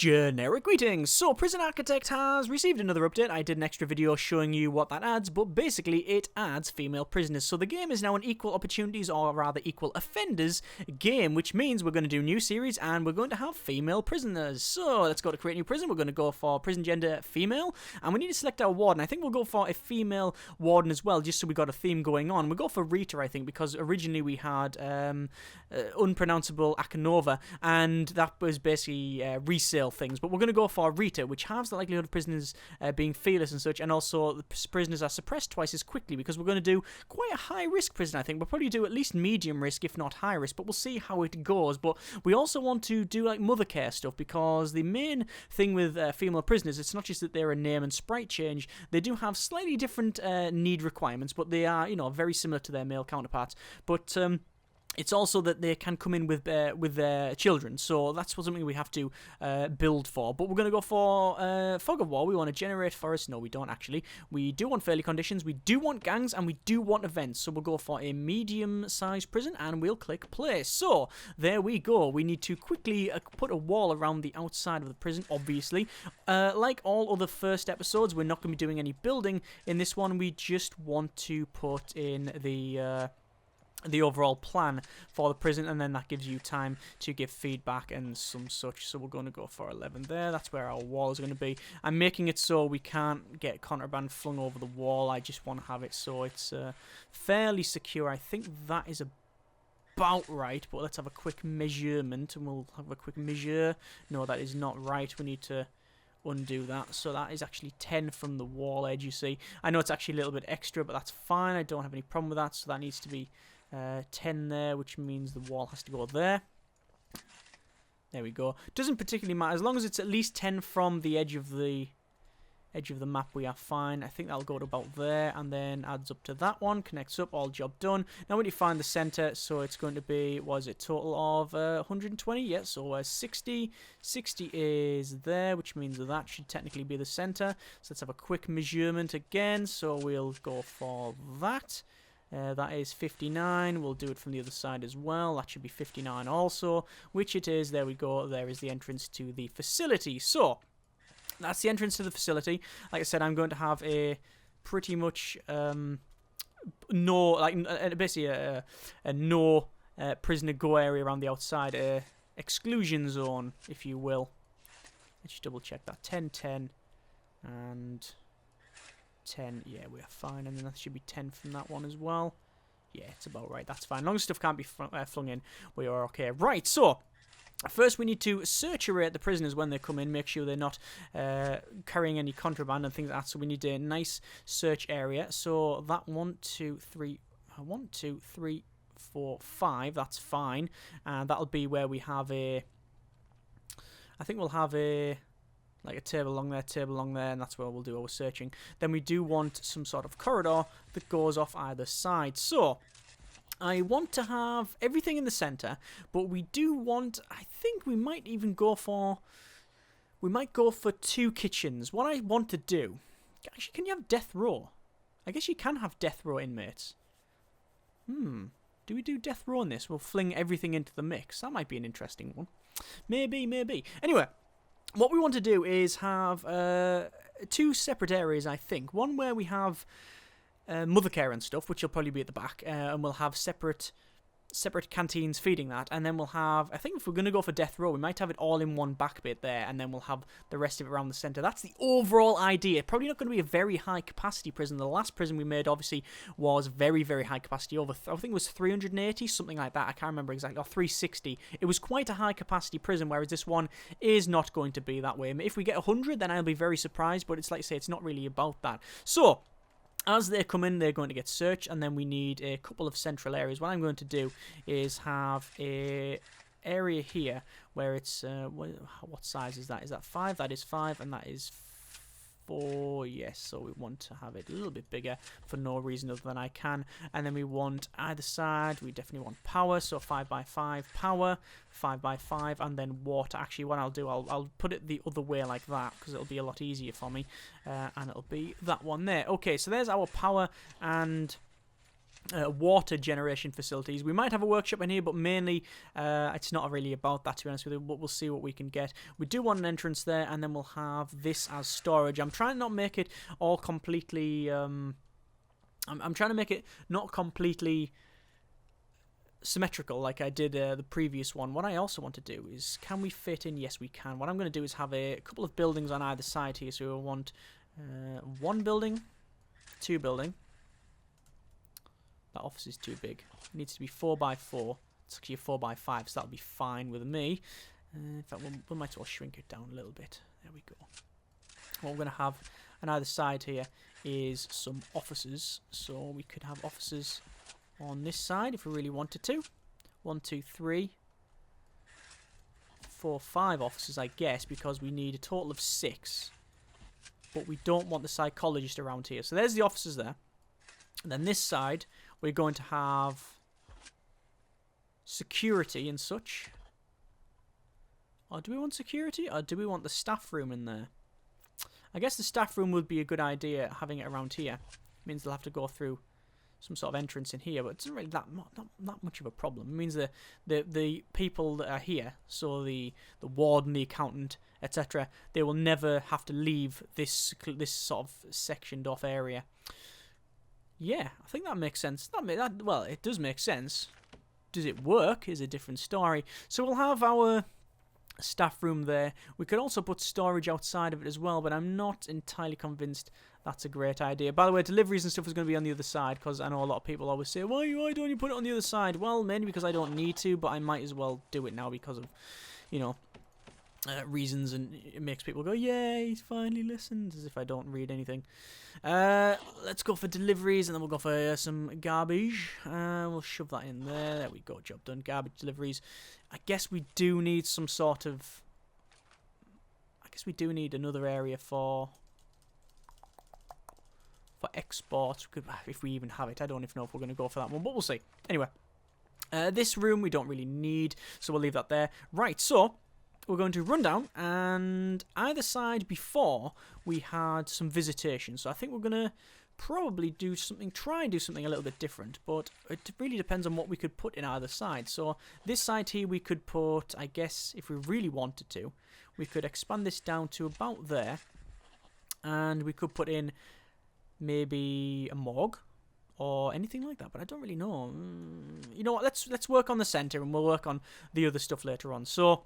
Generic greetings! So, Prison Architect has received another update. I did an extra video showing you what that adds, but basically it adds female prisoners. So the game is now an equal opportunities, or rather equal offenders game, which means we're going to do a new series and we're going to have female prisoners. So, let's go to create new prison. We're going to go for prison gender female, and we need to select our warden. I think we'll go for a female warden as well, just so we got a theme going on. We'll go for Rita, I think, because originally we had unpronounceable Akanova, and that was basically resale things, but we're going to go for Rita, which halves the likelihood of prisoners being fearless and such, and also the prisoners are suppressed twice as quickly, because we're going to do quite a high risk prison. I think we'll probably do at least medium risk, if not high risk, but we'll see how it goes. But we also want to do like mother care stuff, because the main thing with female prisoners, it's not just that they're a name and sprite change, they do have slightly different need requirements, but they are, you know, very similar to their male counterparts. But it's also that they can come in with their children, so that's something we have to build for. But we're going to go for Fog of War. We want to generate forests. No, we don't actually. We do want fairly conditions. We do want gangs, and we do want events. So we'll go for a medium-sized prison, and we'll click play. So there we go. We need to quickly put a wall around the outside of the prison, obviously. Like all other first episodes, we're not going to be doing any building in this one. We just want to put in the overall plan for the prison, and then that gives you time to give feedback and some such. So we're going to go for 11 there. That's where our wall is going to be. I'm making it so we can't get contraband flung over the wall. I just want to have it so it's fairly secure. I think that is about right, but let's have a quick measurement, and we'll have a quick measure. No, that is not right. We need to undo that. So that is actually 10 from the wall edge, you see. I know it's actually a little bit extra, but that's fine. I don't have any problem with that. So that needs to be 10 there, which means the wall has to go there. There we go. Doesn't particularly matter, as long as it's at least 10 from the edge of the map, we are fine. I think that'll go to about there, and then adds up to that one, connects up, all job done. Now we need to find the center, so it's going to be, what is it, total of 120? Yeah, so 60 is there, which means that should technically be the center. So let's have a quick measurement again. So we'll go for that. That is 59. We'll do it from the other side as well. That should be 59 also, which it is. There we go. There is the entrance to the facility. So that's the entrance to the facility. Like I said, I'm going to have a pretty much basically a no prisoner go area around the outside, exclusion zone, if you will. Let's just double check that. 10, 10, and 10, yeah, we are fine, and then that should be 10 from that one as well. Yeah, it's about right, that's fine. As long as stuff can't be flung in, we are okay. Right, so first we need to saturate the prisoners when they come in, make sure they're not carrying any contraband and things like that, so we need a nice search area. So that 1, 2, 3, 4, 5, that's fine, and that'll be where we have I think we'll have like a table along there, and that's where we'll do our searching. Then we do want some sort of corridor that goes off either side. So I want to have everything in the center, but we do want, I think we might even go for, 2 kitchens. What I want to do, actually, can you have death row? I guess you can have death row inmates. Do we do death row in this? We'll fling everything into the mix. That might be an interesting one. Maybe. Anyway, what we want to do is have 2 separate areas, I think. One where we have mother care and stuff, which will probably be at the back, and we'll have separate canteens feeding that, and then we'll have, I think if we're going to go for death row, we might have it all in one back bit there, and then we'll have the rest of it around the centre. That's the overall idea. Probably not going to be a very high capacity prison. The last prison we made obviously was very, very high capacity, over, I think it was 380, something like that, I can't remember exactly, or 360. It was quite a high capacity prison, whereas this one is not going to be that way. If we get 100, then I'll be very surprised, but it's like I say, it's not really about that. So as they come in, they're going to get searched, and then we need a couple of central areas. What I'm going to do is have a area here where it's, what size is that? Is that 5? That is 5, and that is 4, yes, so we want to have it a little bit bigger for no reason other than I can. And then we want either side, we definitely want power, so 5x5 power, 5x5, and then water. Actually, what I'll do, I'll put it the other way like that, because it'll be a lot easier for me, and it'll be that one there. Okay, so there's our power and water generation facilities. We might have a workshop in here, but mainly it's not really about that, to be honest with you, but we'll see what we can get. We do want an entrance there, and then we'll have this as storage. I'm trying to not make it all completely... I'm trying to make it not completely symmetrical like I did the previous one. What I also want to do is, can we fit in? Yes, we can. What I'm going to do is have a couple of buildings on either side here. So we want one building, two building. That office is too big. It needs to be 4x4. It's actually a 4x5, so that'll be fine with me. In fact, we might as well shrink it down a little bit. There we go. What we're going to have on either side here is some offices. So we could have offices on this side if we really wanted to. 1, 2, 3, 4, 5 offices, I guess, because we need a total of 6. But we don't want the psychologist around here. So there's the offices there. And then this side, we're going to have security and such. Or do we want security? Or do we want the staff room in there? I guess the staff room would be a good idea, having it around here. It means they'll have to go through some sort of entrance in here, but it's not really that much of a problem. It means the people that are here, so the warden, the accountant, etc., they will never have to leave this sort of sectioned off area. Yeah, I think that makes sense. Well, it does make sense. Does it work is a different story. So we'll have our staff room there. We could also put storage outside of it as well, but I'm not entirely convinced that's a great idea. By the way, deliveries and stuff is going to be on the other side, because I know a lot of people always say, why don't you put it on the other side? Well, mainly because I don't need to, but I might as well do it now because of, you know, reasons, and it makes people go, yay, he's finally listened, as if I don't read anything. Let's go for deliveries, and then we'll go for some garbage. We'll shove that in there. There we go, job done. Garbage deliveries. I guess we do need some sort of... I guess we do need another area for exports. If we even have it. I don't even know if we're going to go for that one, but we'll see. Anyway, this room we don't really need, so we'll leave that there. Right, so we're going to run down, and either side before we had some visitation, so I think we're going to probably try and do something a little bit different, but it really depends on what we could put in either side. So this side here we could put, I guess, if we really wanted to, we could expand this down to about there, and we could put in maybe a morgue or anything like that, but I don't really know. You know what, let's work on the centre, and we'll work on the other stuff later on. So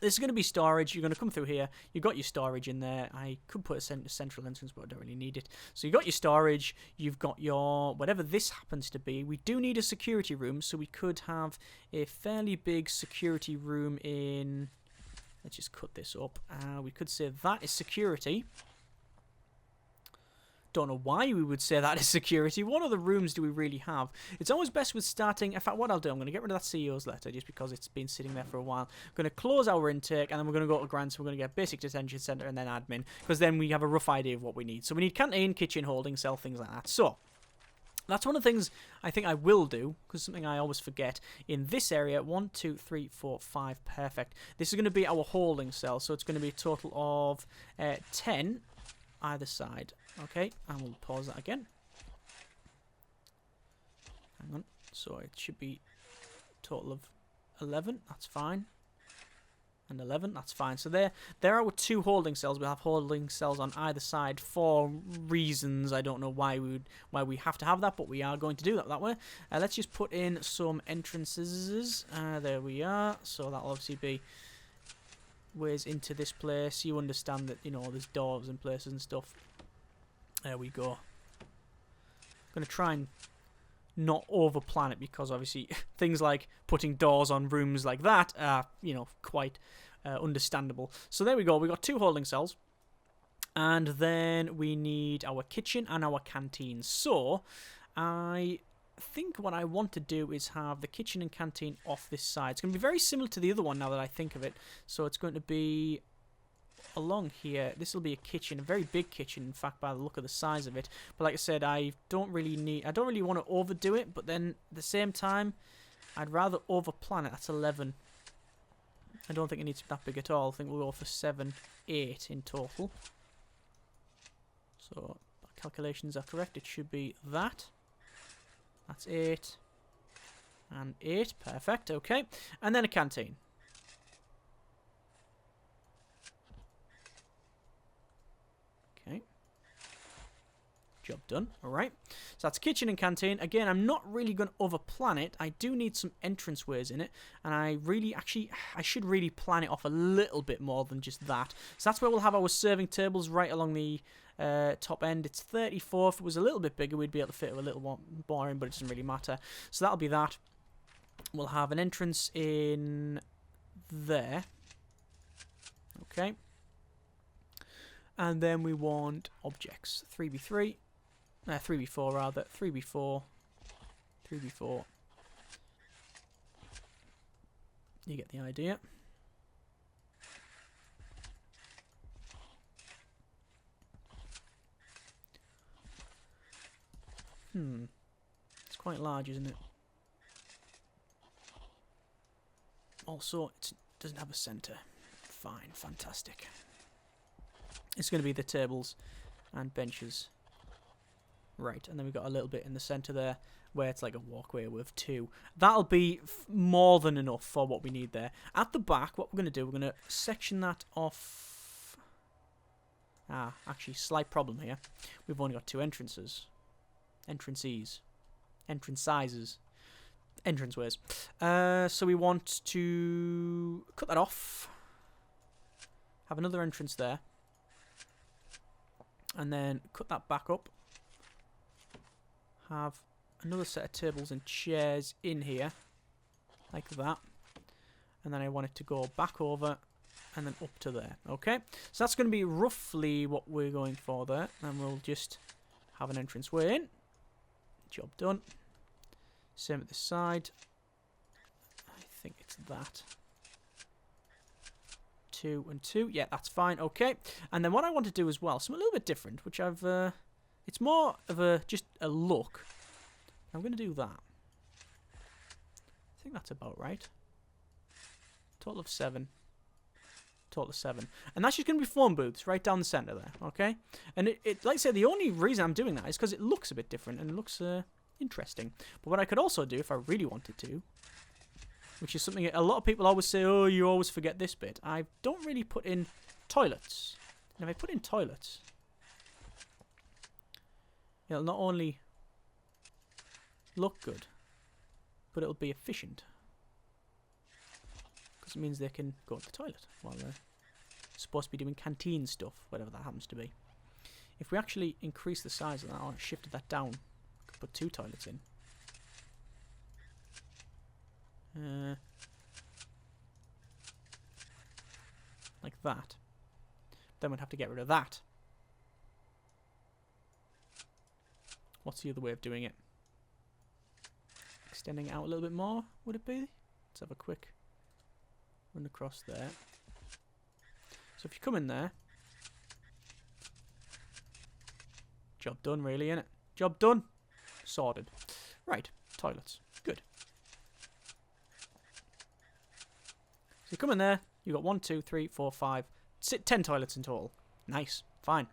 this is going to be storage. You're going to come through here. You've got your storage in there. I could put a central entrance, but I don't really need it. So you've got your storage. You've got your... whatever this happens to be. We do need a security room, so we could have a fairly big security room in... Let's just cut this up. We could say that is security. Don't know why we would say that is security. What other rooms do we really have? It's always best with starting... In fact, what I'll do, I'm going to get rid of that CEO's letter just because it's been sitting there for a while. I'm going to close our intake, and then we're going to go to grants. We're going to get basic detention centre and then admin, because then we have a rough idea of what we need. So we need canteen, kitchen, holding cell, things like that. So that's one of the things I think I will do, because something I always forget. In this area, 1, 2, 3, 4, 5, perfect. This is going to be our holding cell, so it's going to be a total of 10 either side. Okay, and we'll pause that again. Hang on. So it should be a total of 11. That's fine. And 11. That's fine. So there are our 2 holding cells. We'll have holding cells on either side for reasons. I don't know why we have to have that, but we are going to do that way. Let's just put in some entrances. There we are. So that'll obviously be ways into this place. You understand that, you know, there's doors and places and stuff. There we go. I'm going to try and not overplan it, because obviously things like putting doors on rooms like that are, you know, quite understandable. So there we go. We've got 2 holding cells. And then we need our kitchen and our canteen. So I think what I want to do is have the kitchen and canteen off this side. It's going to be very similar to the other one now that I think of it. So it's going to be along here. This will be a kitchen, a very big kitchen, in fact, by the look of the size of it. But like I said, I don't really want to overdo it, but then at the same time, I'd rather overplan it. That's 11. I don't think it needs to be that big at all. I think we'll go for 7, 8 in total. So calculations are correct. It should be that. That's 8. And 8. Perfect. Okay. And then a canteen. Okay. Job done. Alright. So that's kitchen and canteen. Again, I'm not really going to overplan it. I do need some entranceways in it. And I should really plan it off a little bit more than just that. So that's where we'll have our serving tables right along the top end. It's 34. If it was a little bit bigger, we'd be able to fit it a little more in, but it doesn't really matter. So that'll be that. We'll have an entrance in there. Okay. And then we want objects. 3x3. 3x4 rather. 3x4. 3x4. You get the idea. It's quite large, isn't it? Also, it doesn't have a centre. Fine, fantastic. It's going to be the tables and benches. Right, and then we've got a little bit in the centre there where it's like a walkway with 2. That'll be more than enough for what we need there. At the back, what we're going to do, we're going to section that off. Actually, slight problem here. We've only got 2 entrances. Entrances. Entrance sizes. Entranceways. So we want to cut that off. Have another entrance there. And then cut that back up. Have another set of tables and chairs in here. Like that. And then I want it to go back over and then up to there. Okay? So that's going to be roughly what we're going for there. And we'll just have an entranceway in. Job done. Same at this side. I think it's that. 2 and 2. Yeah, that's fine. Okay. And then what I want to do as well, something a little bit different, which I've... it's more of just a look. I'm going to do that. I think that's about right. Total of 7. Total of 7. And that's just going to be phone booths right down the centre there. Okay? And it like I said, the only reason I'm doing that is because it looks a bit different and it looks... interesting. But what I could also do if I really wanted to, which is something a lot of people always say, oh, you always forget this bit. I don't really put in toilets. And if I put in toilets, it'll not only look good, but it'll be efficient. Because it means they can go to the toilet while they're supposed to be doing canteen stuff, whatever that happens to be. If we actually increase the size of that, or shifted that down, put 2 toilets in. Like that. Then we'd have to get rid of that. What's the other way of doing it? Extending it out a little bit more, would it be? Let's have a quick run across there. So if you come in there, job done really, innit? Job done. Sorted. Right, toilets. Good. So you come in there, you've got 1, 2, 3, 4, 5, 10 toilets in total. Nice. Fine.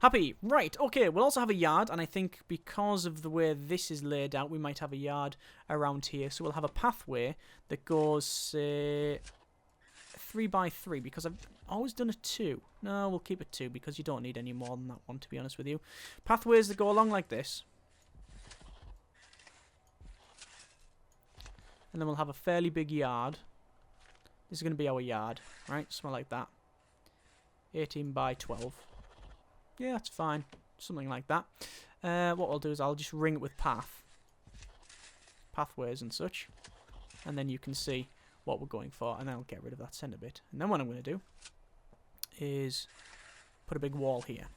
Happy. Right, okay, we'll also have a yard, and I think because of the way this is laid out, we might have a yard around here. So we'll have a pathway that goes, 3 by 3, because I've always done a 2. No, we'll keep it 2, because you don't need any more than that one, to be honest with you. Pathways that go along like this. And then we'll have a fairly big yard. This is going to be our yard, right? Something like that. 18 by 12. Yeah, that's fine. Something like that. What I'll do is I'll just ring it with pathways and such. And then you can see what we're going for. And then I'll get rid of that centre bit. And then what I'm going to do is put a big wall here.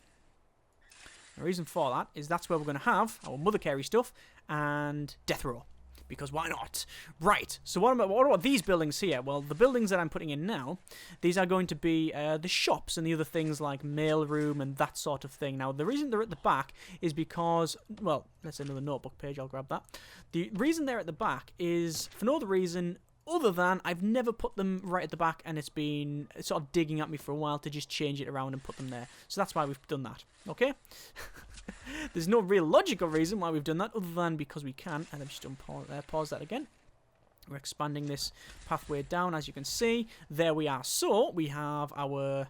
The reason for that is that's where we're going to have our mother carey stuff and death row. Because why not? Right, so what about these buildings here? Well, the buildings that I'm putting in now, these are going to be the shops and the other things like mail room and that sort of thing. Now, the reason they're at the back is because, well, that's another notebook page, I'll grab that. The reason they're at the back is for no other reason other than I've never put them right at the back and it's been sort of digging at me for a while to just change it around and put them there. So that's why we've done that, okay? There's no real logical reason why we've done that other than because we can. And I'm just pause that again. We're expanding this pathway down, as you can see. There we are. So we have our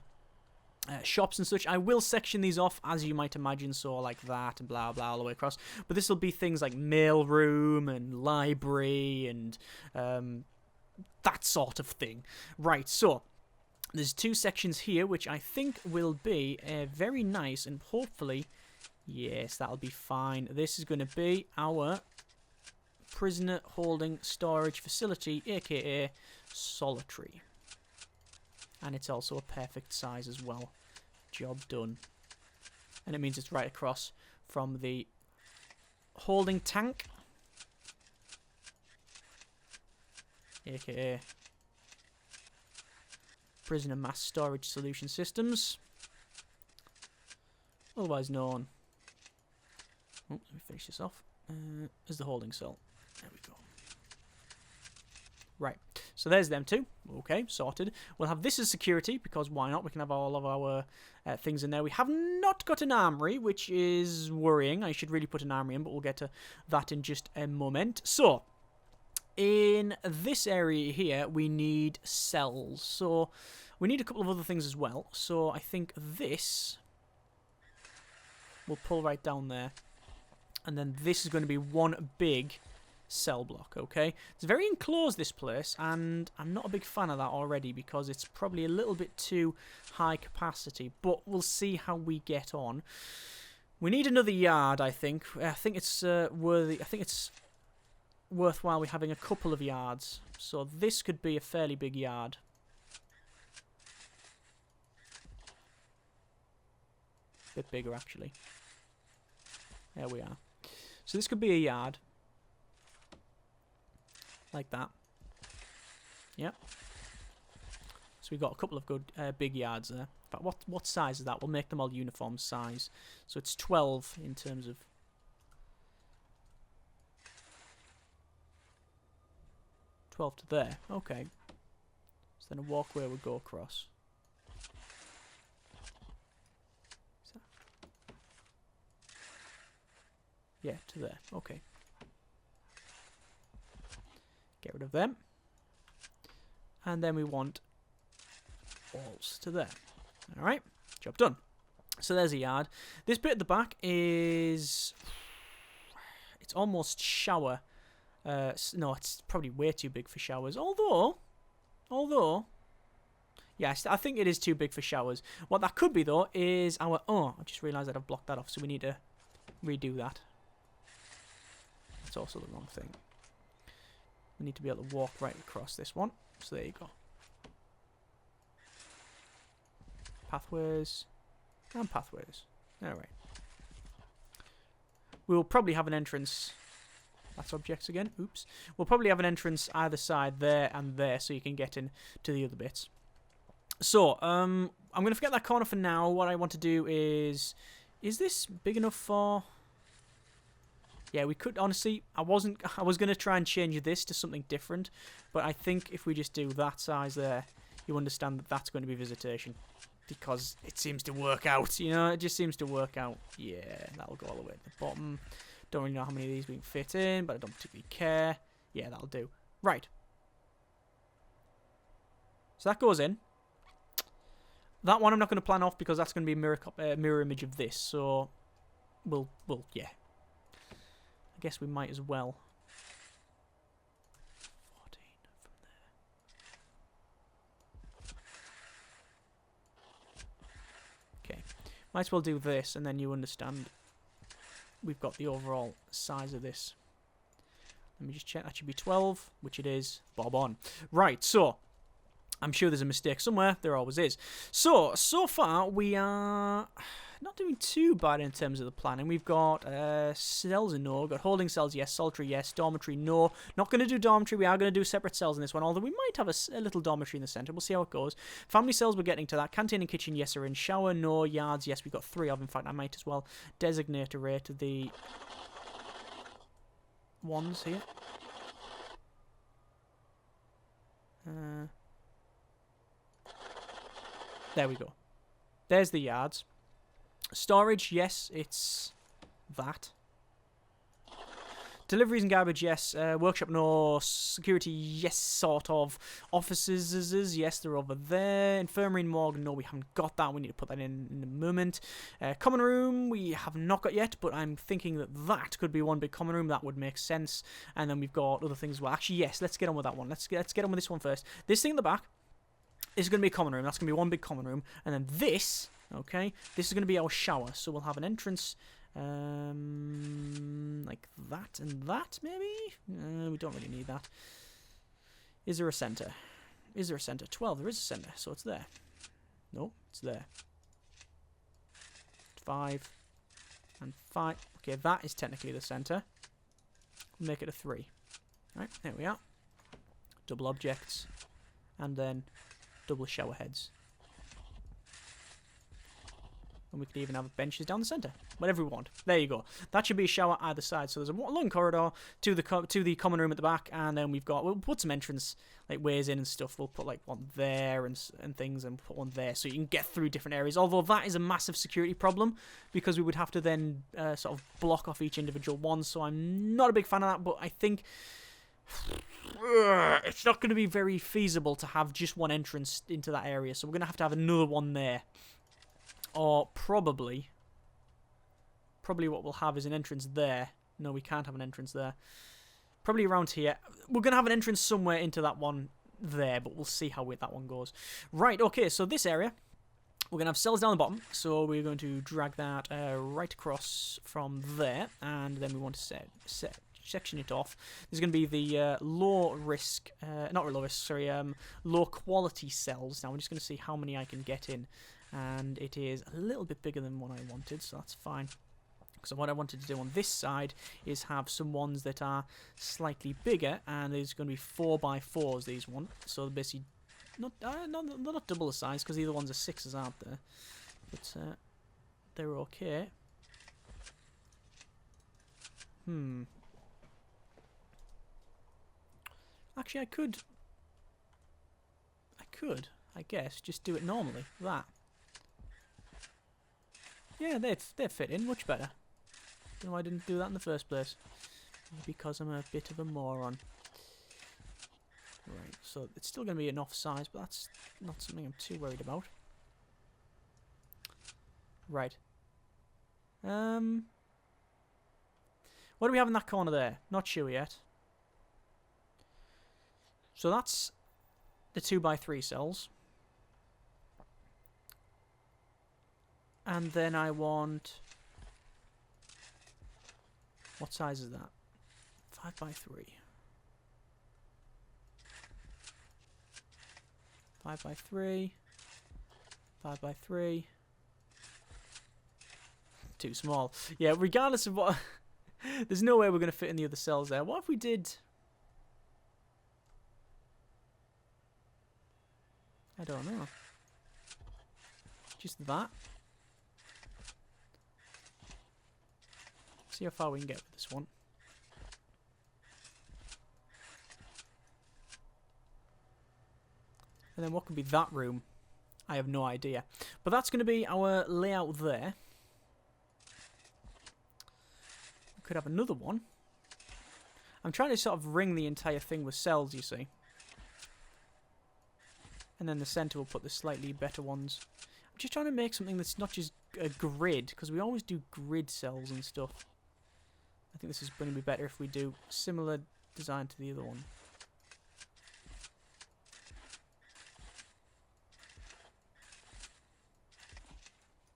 shops and such. I will section these off, as you might imagine, so like that and blah blah all the way across. But this will be things like mail room and library and that sort of thing. Right, so there's two sections here, which I think will be very nice, and hopefully, yes, that'll be fine. This is going to be our prisoner holding storage facility, aka solitary. And it's also a perfect size as well. Job done. And it means it's right across from the holding tank, aka prisoner mass storage solution systems, otherwise known, oh, let me finish this off, as the holding cell. There we go. Right, so there's them two. Okay, sorted. We'll have this as security, because why not? We can have all of our things in there. We have not got an armory, which is worrying. I should really put an armory in, but we'll get to that in just a moment. So, in this area here, we need cells. So, we need a couple of other things as well. So, I think this will pull right down there. And then this is going to be one big cell block, okay? It's very enclosed, this place, and I'm not a big fan of that already because it's probably a little bit too high capacity, but we'll see how we get on. We need another yard, I think. I think it's worthwhile we having a couple of yards. So this could be a fairly big yard. A bit bigger, actually. There we are. So this could be a yard. Like that. Yep. So we've got a couple of good big yards there. But what size is that? We'll make them all uniform size. So it's 12 in terms of... $12 to there. Okay. So then a walkway would go across. Yeah, to there. Okay. Get rid of them. And then we want walls to there. Alright, job done. So there's a yard. This bit at the back is... It's almost shower. No, it's probably way too big for showers. Although... Yes, I think it is too big for showers. What that could be, though, is our... Oh, I just realised that I've blocked that off, so we need to redo that. That's also the wrong thing. We need to be able to walk right across this one. So there you go. Pathways. And pathways. Alright. We'll probably have an entrance. That's objects again. Oops. We'll probably have an entrance either side there and there so you can get in to the other bits. So, I'm going to forget that corner for now. What I want to do is... Is this big enough for... Yeah, we could, honestly, I was going to try and change this to something different, but I think if we just do that size there, you understand that that's going to be visitation, because it seems to work out, you know, it just seems to work out. Yeah, that'll go all the way to the bottom. Don't really know how many of these we can fit in, but I don't particularly care. Yeah, that'll do. Right. So that goes in. That one I'm not going to plan off because that's going to be a mirror image of this, so yeah. I guess we might as well. 14 from there. Okay. Might as well do this, and then you understand we've got the overall size of this. Let me just check. That should be 12, which it is. Bob on. Right, so... I'm sure there's a mistake somewhere. There always is. So far, we are not doing too bad in terms of the planning. We've got cells, no. We've got holding cells, yes. Solitary, yes. Dormitory, no. Not going to do dormitory. We are going to do separate cells in this one, although we might have a little dormitory in the centre. We'll see how it goes. Family cells, we're getting to that. Canteen and kitchen, yes, are in. Shower, no. Yards, yes. We've got 3 of. In fact, I might as well designate a rate of the ones here. There we go. There's the yards. Storage, yes, it's that. Deliveries and garbage, yes. Workshop, no. Security, yes, sort of. Offices, yes, they're over there. Infirmary and morgue, no, we haven't got that. We need to put that in a moment. Common room, we have not got yet, but I'm thinking that that could be one big common room. That would make sense. And then we've got other things as well. Actually, yes, let's get on with that one. Let's get on with this one first. This thing in the back is going to be a common room. That's going to be one big common room. And then this, okay, this is going to be our shower. So we'll have an entrance... like that and that, maybe? We don't really need that. Is there a centre? Is there a centre? 12, there is a centre, so it's there. No, it's there. 5 and 5. Okay, that is technically the centre. We'll make it a 3. Right, there we are. Double objects. And then double shower heads. And we could even have benches down the centre. Whatever we want. There you go. That should be a shower either side. So there's a long corridor to the common room at the back, and then we'll put some entrance like ways in and stuff. We'll put like one there and things, and put one there so you can get through different areas. Although that is a massive security problem because we would have to then sort of block off each individual one. So I'm not a big fan of that, but I think it's not going to be very feasible to have just one entrance into that area. So we're going to have another one there. Or probably what we'll have is an entrance there. No, we can't have an entrance there. Probably around here. We're going to have an entrance somewhere into that one there, but we'll see how that one goes. Right, okay, so this area, we're going to have cells down the bottom. So we're going to drag that right across from there. And then we want to section it off. There's going to be the low quality cells. Now we're just going to see how many I can get in. And it is a little bit bigger than what I wanted, so that's fine. So what I wanted to do on this side is have some ones that are slightly bigger, and there's going to be 4x4s, these ones. So basically, not double the size, because the other ones are 6s, aren't they? But they're okay. Actually, I could, I guess, just do it normally. That. Yeah, they'd fit in much better. Don't know why I didn't do that in the first place. Because I'm a bit of a moron. Right, so it's still going to be enough size, but that's not something I'm too worried about. Right. What do we have in that corner there? Not sure yet. So that's the 2x3 cells. And then I want... What size is that? 5x3. 5x3. 5x3. Too small. Yeah, regardless of what... There's no way we're going to fit in the other cells there. What if we did... I don't know. Just that. See how far we can get with this one. And then what could be that room? I have no idea. But that's going to be our layout there. We could have another one. I'm trying to sort of ring the entire thing with cells, you see. And then the centre will put the slightly better ones. I'm just trying to make something that's not just a grid, because we always do grid cells and stuff. I think this is going to be better if we do similar design to the other one.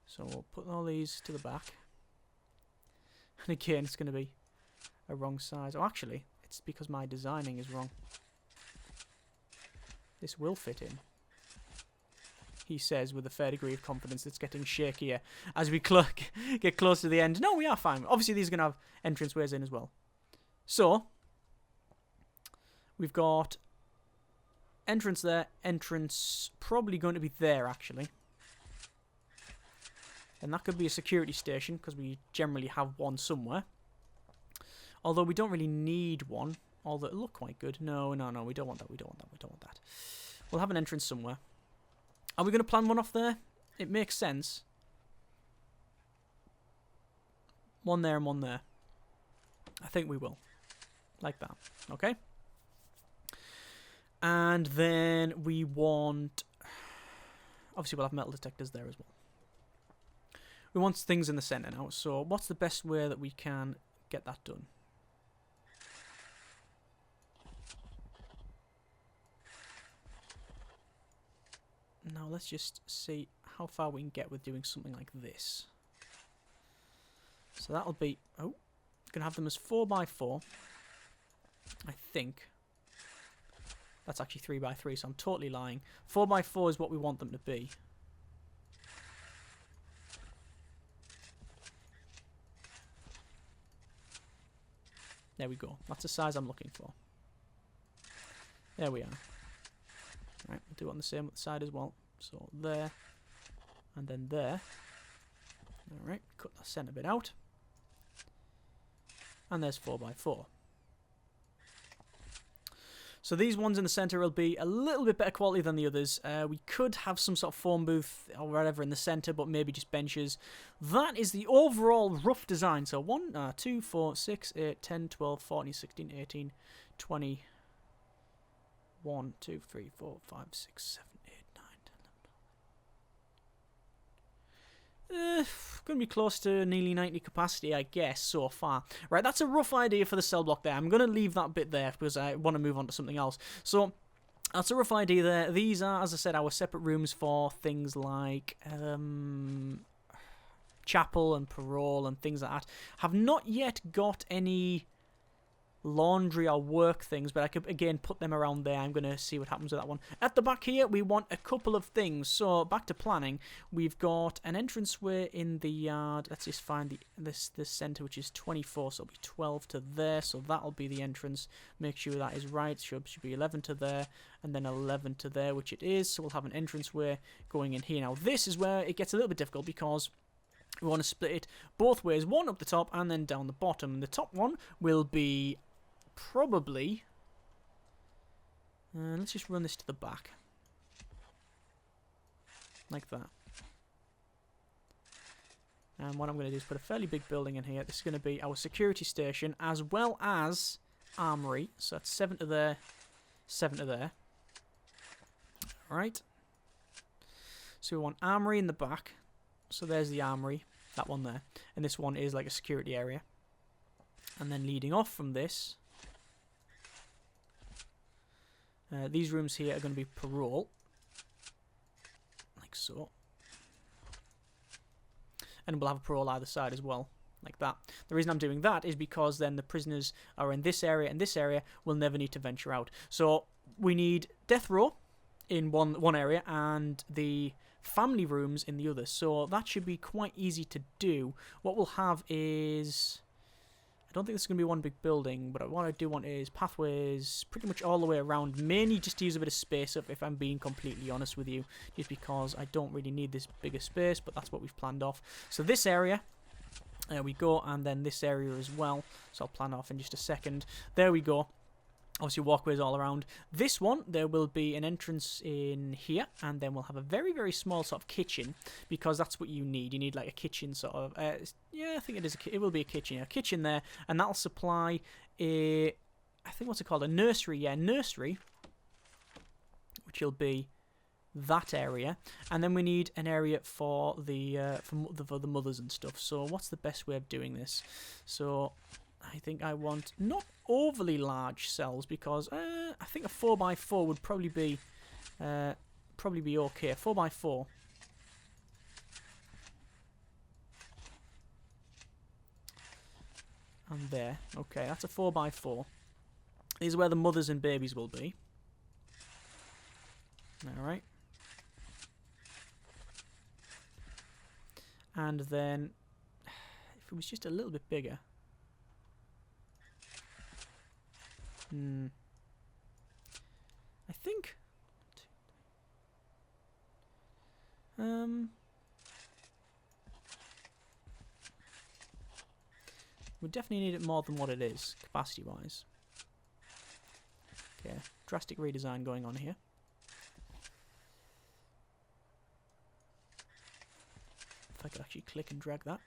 So we'll put all these to the back. And again, it's going to be a wrong size. Oh, actually, it's because my designing is wrong. This will fit in. He says with a fair degree of confidence. It's getting shakier as we get close to the end. No, we are fine. Obviously, these are going to have entranceways in as well. So, we've got entrance there. Entrance probably going to be there, actually. And that could be a security station, because we generally have one somewhere. Although we don't really need one. Although it look quite good. No, we don't want that. We don't want that. We'll have an entrance somewhere. Are we going to plan one off there? It makes sense. One there and one there. I think we will. Like that. Okay? And then we want... Obviously, we'll have metal detectors there as well. We want things in the centre now. So what's the best way that we can get that done? Now let's just see how far we can get with doing something like this. So that'll be... Oh, gonna have them as 4x4. I think. That's actually 3x3, so I'm totally lying. 4x4 is what we want them to be. There we go. That's the size I'm looking for. There we are. Right, we'll do it on the same side as well. So there, and then there. Alright, cut that centre bit out. And there's 4x4. So these ones in the centre will be a little bit better quality than the others. We could have some sort of phone booth or whatever in the centre, but maybe just benches. That is the overall rough design. So 1, 2, 4, 6, 8, 10, 12, 14, 16, 18, 20... 1, 2, 3, 4, 5, 6, 7, 8, 9, 10, 11. Going to be close to nearly 90 capacity, I guess, so far. Right, that's a rough idea for the cell block there. I'm going to leave that bit there because I want to move on to something else. So, that's a rough idea there. These are, as I said, our separate rooms for things like chapel and parole and things like that. Have not yet got any laundry or work things, but I could again put them around there. I'm going to see what happens with that one. At the back here, we want a couple of things. So back to planning, we've got an entranceway in the yard. Let's just find this center, which is 24, so it'll be 12 to there. So that'll be the entrance. Make sure that is right. Should be 11 to there, and then 11 to there, which it is. So we'll have an entranceway going in here. Now this is where it gets a little bit difficult because we want to split it both ways, one up the top and then down the bottom. And the top one will be probably... let's just run this to the back. Like that. And what I'm going to do is put a fairly big building in here. This is going to be our security station as well as armory. So that's 7 to there, 7 to there. Alright. So we want armory in the back. So there's the armory. That one there. And this one is like a security area. And then leading off from this... these rooms here are going to be parole. Like so. And we'll have a parole either side as well. Like that. The reason I'm doing that is because then the prisoners are in this area and this area will never need to venture out. So we need death row in one area and the family rooms in the other. So that should be quite easy to do. What we'll have is... I don't think this is going to be one big building, but what I do want is pathways pretty much all the way around, mainly just to use a bit of space up, if I'm being completely honest with you, just because I don't really need this bigger space, but that's what we've planned off. So this area, there we go, and then this area as well, so I'll plan off in just a second. There we go. Obviously walkways all around. This one, there will be an entrance in here, and then we'll have a very, very small sort of kitchen, because that's what you need. You need like a kitchen sort of, yeah, I think it will be a kitchen there, and that'll supply a, I think what's it called, a nursery, yeah, nursery, which will be that area, and then we need an area for the mothers and stuff. So what's the best way of doing this? So I think I want not overly large cells because I think a 4x4 would probably be okay. 4x4. And there. Okay, that's a 4x4. These are where the mothers and babies will be. Alright. And then, if it was just a little bit bigger. I think... we definitely need it more than what it is, capacity-wise. Okay, drastic redesign going on here. If I could actually click and drag that.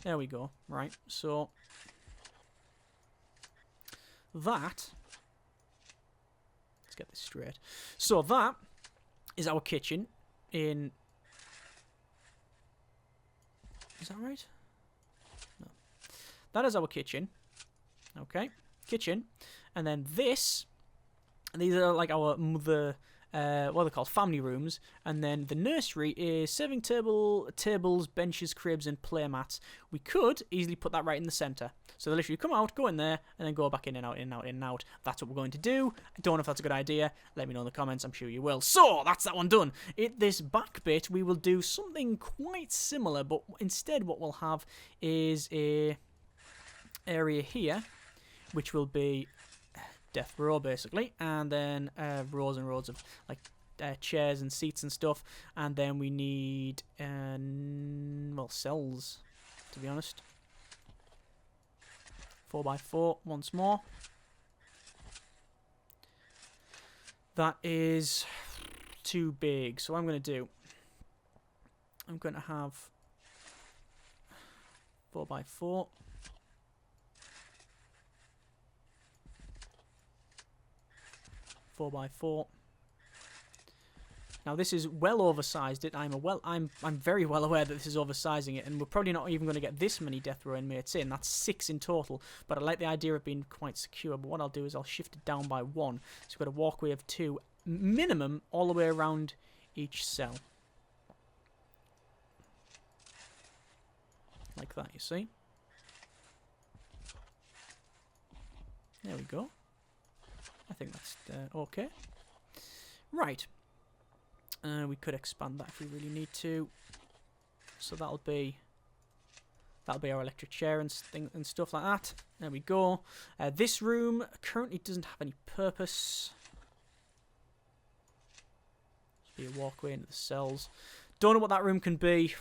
There we go. Right, so that, let's get this straight. So that is our kitchen in, is that right? No. That is our kitchen. Okay, kitchen. And then this, and these are like our mother, what are they called? Family rooms. And then the nursery is serving tables, benches, cribs, and play mats. We could easily put that right in the centre. So they literally come out, go in there, and then go back in and out, in and out, in and out. That's what we're going to do. I don't know if that's a good idea. Let me know in the comments. I'm sure you will. So that's that one done. This back bit, we will do something quite similar, but instead what we'll have is a area here, which will be death row basically, and then rows and rows of like chairs and seats and stuff, and then we need well, cells, to be honest. 4x4 once more. That is too big, so what I'm going to do, I'm going to have 4x4. By 4. Now this is well oversized. I'm very well aware that this is oversizing it, and we're probably not even going to get this many death row inmates in. That's 6 in total. But I like the idea of being quite secure. But what I'll do is I'll shift it down by 1. So we've got a walkway of 2 minimum all the way around each cell, like that. You see? There we go. I think that's okay. Right. We could expand that if we really need to. So that'll be our electric chair and stuff like that. There we go. This room currently doesn't have any purpose. Be a walkway into the cells. Don't know what that room can be.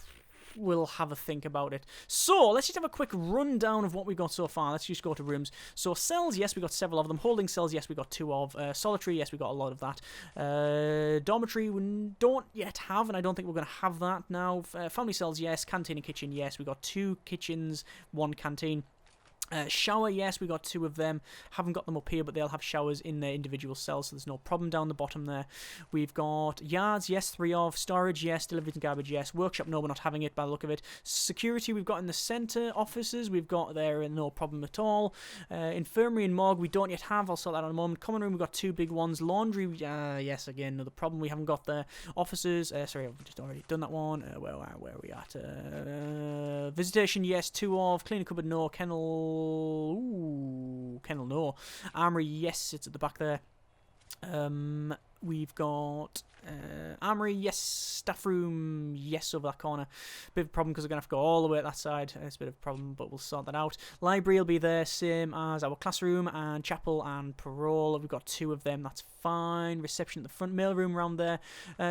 We'll have a think about it. So, let's just have a quick rundown of what we got so far. Let's just go to rooms. So, cells, yes, we got several of them. Holding cells, yes, we got 2 of. Solitary, yes, we got a lot of that. Dormitory, we don't yet have, and I don't think we're going to have that now. Family cells, yes. Canteen and kitchen, yes. We got 2 kitchens, 1 canteen. Shower, yes, we got 2 of them. Haven't got them up here, but they'll have showers in their individual cells, so there's no problem down the bottom there. We've got yards, yes, 3 of. Storage, yes. Delivery and garbage, yes. Workshop, no, we're not having it by the look of it. Security, we've got in the centre. Offices, we've got there, no problem at all. Infirmary and morgue, we don't yet have. I'll sort that out in a moment. Common room, we've got 2 big ones. Laundry, yes, again, another problem we haven't got there. Offices, sorry, I've just already done that one. Where are we at? Visitation, yes, 2 of. Cleaning cupboard, no. Kennel, kennel, no. Armory, yes, it's at the back there. We've got armory, yes. Staff room, yes, over that corner. Bit of a problem because we're going to have to go all the way at that side. It's a bit of a problem, but we'll sort that out. Library will be there, same as our classroom, and chapel and parole. We've got 2 of them, that's fine. Reception at the front, mail room around there.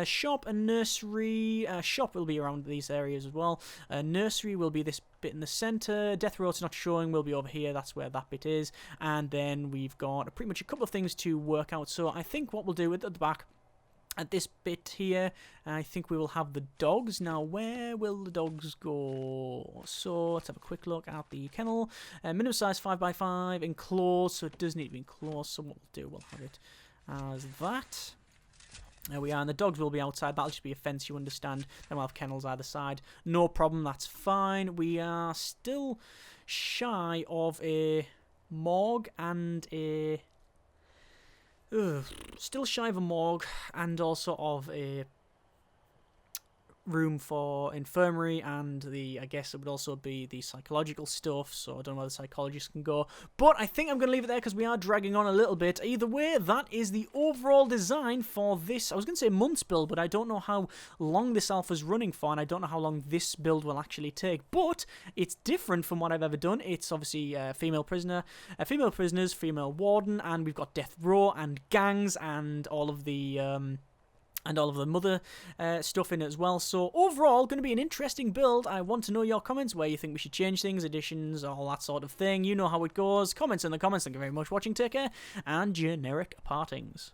Shop and nursery. Shop will be around these areas as well. Nursery will be this bit in the centre. Death row's not showing, will be over here. That's where that bit is. And then we've got pretty much a couple of things to work out. So I think what we'll do at the back, at this bit here, I think we will have the dogs. Now, where will the dogs go? So, let's have a quick look at the kennel. Minimum size 5x5, enclosed, so it does need to be enclosed. So what we'll do, we'll have it as that. There we are, and the dogs will be outside. That'll just be a fence, you understand. Then we'll have kennels either side. No problem, that's fine. We are still shy of a morgue and a... still shy of a morgue and also of a room for infirmary, and I guess it would also be the psychological stuff, so I don't know where the psychologists can go, but I think I'm going to leave it there because we are dragging on a little bit. Either way, that is the overall design for this, I was going to say months build, but I don't know how long this alpha's running for, and I don't know how long this build will actually take, but it's different from what I've ever done. It's obviously female prisoner, female prisoners, female warden, and we've got death row and gangs and all of the mother stuff in it as well. So overall, going to be an interesting build. I want to know your comments, where you think we should change things, additions, all that sort of thing. You know how it goes. Comments in the comments. Thank you very much for watching. Take care, and generic partings.